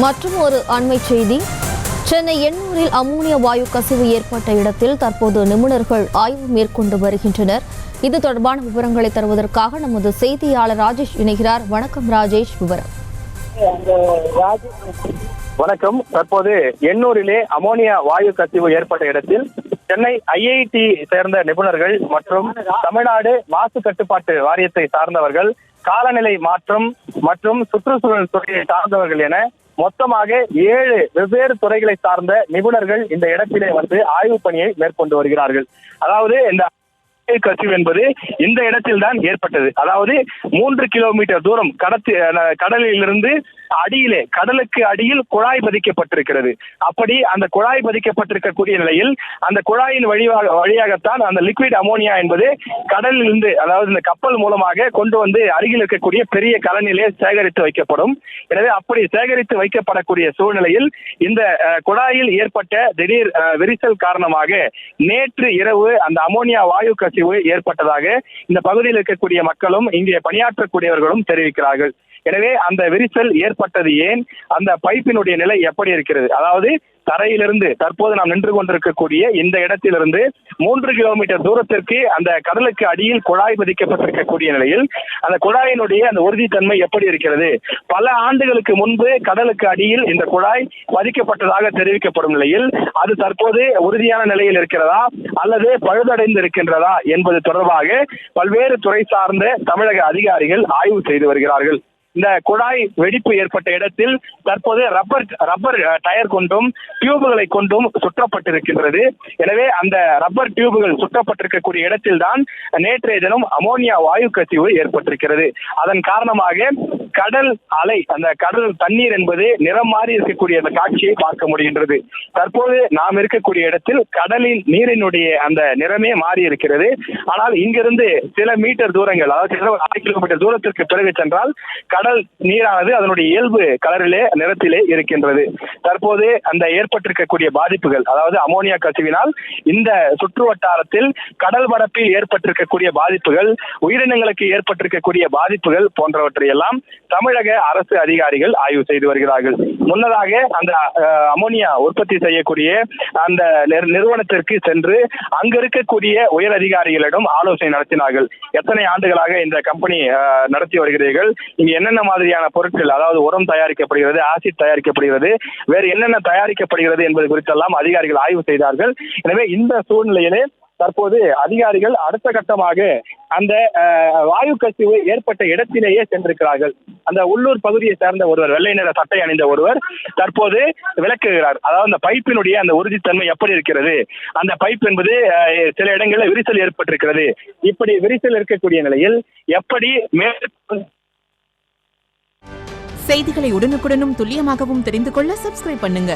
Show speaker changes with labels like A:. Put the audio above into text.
A: மற்றும் ஒரு அண்மை செய்தி. சென்னை எண்ணூரில் அமோனியா வாயு கசிவு ஏற்பட்ட இடத்தில் தற்போது நிபுணர்கள் ஆய்வு மேற்கொண்டு வருகின்றனர். இது தொடர்பான விவரங்களை தருவதற்காக நமது செய்தியாளர் ராஜேஷ் இணைகிறார். வணக்கம் ராஜேஷ், விவரம்.
B: வணக்கம். தற்போது எண்ணூரிலே அமோனியா வாயு கசிவு ஏற்பட்ட இடத்தில் சென்னை ஐஐடி சேர்ந்த நிபுணர்கள் மற்றும் தமிழ்நாடு மாசு கட்டுப்பாட்டு வாரியத்தை சார்ந்தவர்கள், காலநிலை மாற்றம் மற்றும் சுற்றுச்சூழல் துறையை சார்ந்தவர்கள் என மொத்தமாக 7 வெவ்வேறு துறைகளை சார்ந்த நிபுணர்கள் இந்த இடத்திலே வந்து ஆய்வு பணியை மேற்கொண்டு வருகிறார்கள். அதாவது இந்த கசிவு என்பது இந்த இடத்தில் தான் ஏற்பட்டது. அதாவது 3 கிலோமீட்டர் தூரம் கடலிலிருந்து அடியிலே, கடலுக்கு அடியில் குழாய் பதிக்கப்பட்டிருக்கிறது. அப்படி அந்த குழாய் பதிக்கப்பட்டிருக்கக்கூடிய நிலையில் அந்த குழாயின் வழியாகத்தான் அந்த லிக்விட் அமோனியா என்பது கடலில் இருந்து, அதாவது இந்த கப்பல் மூலமாக கொண்டு வந்து அருகில் இருக்கக்கூடிய பெரிய கலனிலே சேகரித்து வைக்கப்படும். எனவே அப்படி சேகரித்து வைக்கப்படக்கூடிய சூழ்நிலையில் இந்த குழாயில் ஏற்பட்ட திடீர் விரிசல் காரணமாக நேற்று இரவு அந்த அமோனியா வாயு கசிவு ஏற்பட்டதாக இந்த பகுதியில் இருக்கக்கூடிய மக்களும் இங்கே பணியாற்றக்கூடியவர்களும் தெரிவிக்கிறார்கள். எனவே அந்த விரிசல் ஏற்பட்டது ஏன், அந்த பைப்பினுடைய நிலை எப்படி இருக்கிறது, அதாவது தரையிலிருந்து தற்போது நாம் நின்று கொண்டிருக்கக்கூடிய இந்த இடத்திலிருந்து 3 கிலோமீட்டர் தூரத்திற்கு அந்த கடலுக்கு அடியில் குழாய் பதிக்கப்பட்டிருக்கக்கூடிய நிலையில் அந்த குழாயினுடைய அந்த உறுதித்தன்மை எப்படி இருக்கிறது, பல ஆண்டுகளுக்கு முன்பு கடலுக்கு அடியில் இந்த குழாய் பதிக்கப்பட்டதாக தெரிவிக்கப்படும் நிலையில் அது தற்போது உறுதியான நிலையில் இருக்கிறதா அல்லது பழுதடைந்து இருக்கின்றதா என்பது தொடர்பாக பல்வேறு துறை சார்ந்த தமிழக அதிகாரிகள் ஆய்வு செய்து வருகிறார்கள். இந்த குழாய் வெடிப்பு ஏற்பட்ட இடத்தில் தற்போது ரப்பர் டயர் கொண்டும் டியூபுகளை கொண்டும் சுற்றப்பட்டிருக்கின்றது. எனவே அந்த ரப்பர் டியூபுகள் சுற்றப்பட்டிருக்கக்கூடிய இடத்தில் தான் நேற்றைய தினம் அமோனியா வாயு கசிவு ஏற்பட்டிருக்கிறது. அதன் காரணமாக கடல் அலை, அந்த கடல் தண்ணீர் என்பது நிறம் மாறி இருக்கக்கூடிய அந்த காட்சியை பார்க்க முடிகின்றது. தற்போது நாம் இருக்கக்கூடிய இடத்தில் கடலின் நீரினுடைய அந்த நிறமே மாறி இருக்கிறது. ஆனால் இங்கிருந்து சில மீட்டர் தூரங்கள், அதாவது 1/2 கிலோமீட்டர் தூரத்திற்கு பிறகு சென்றால் கடல் நீரானது அதனுடைய இயல்பு கலரிலே, நிறத்திலே இருக்கின்றது. தற்போது அந்த ஏற்பட்டிருக்கக்கூடிய பாதிப்புகள், அதாவது அமோனியா கசிவினால் இந்த சுற்று வட்டாரத்தில் கடல் பரப்பில் ஏற்பட்டிருக்கக்கூடிய பாதிப்புகள், உயிரினங்களுக்கு ஏற்பட்டிருக்கக்கூடிய பாதிப்புகள் போன்றவற்றை எல்லாம் தமிழக அரசு அதிகாரிகள் ஆய்வு செய்து வருகிறார்கள். முன்னதாக அந்த அமோனியா உற்பத்தி செய்யக்கூடிய அந்த நிறுவனத்திற்கு சென்று அங்க இருக்கக்கூடிய உயர் அதிகாரிகளிடம் ஆலோசனை நடத்தினார்கள். எத்தனை ஆண்டுகளாக இந்த கம்பெனி நடத்தி வருகிறீர்கள், இங்க என்னென்ன மாதிரியான பொருட்கள், அதாவது உரம் தயாரிக்கப்படுகிறது, ஆசிட் தயாரிக்கப்படுகிறது, வேறு என்னென்ன தயாரிக்கப்படுகிறது என்பது குறித்தெல்லாம் அதிகாரிகள் ஆய்வு செய்தார்கள். எனவே இந்த சூழ்நிலையிலே தற்போது அதிகாரிகள் அடுத்த கட்டமாக அந்த வாயு கசிவு ஏற்பட்ட இடத்திலேயே சென்றிருக்கிறார்கள். அந்த உள்ளூர் பகுதியை சேர்ந்த ஒருவர், வெள்ளை நிற சட்டை அணிந்த ஒருவர் தற்போது விளக்குகிறார். அதாவது அந்த பைப்பினுடைய அந்த உறுதித்தன்மை எப்படி இருக்கிறது, அந்த பைப் என்பது சில இடங்களில் விரிசல் ஏற்பட்டிருக்கிறது, இப்படி விரிசல் இருக்கக்கூடிய நிலையில் எப்படி
C: செய்திகளை உடனுக்குடனும் துல்லியமாகவும் தெரிந்து கொள்ள சப்ஸ்கிரைப் பண்ணுங்க.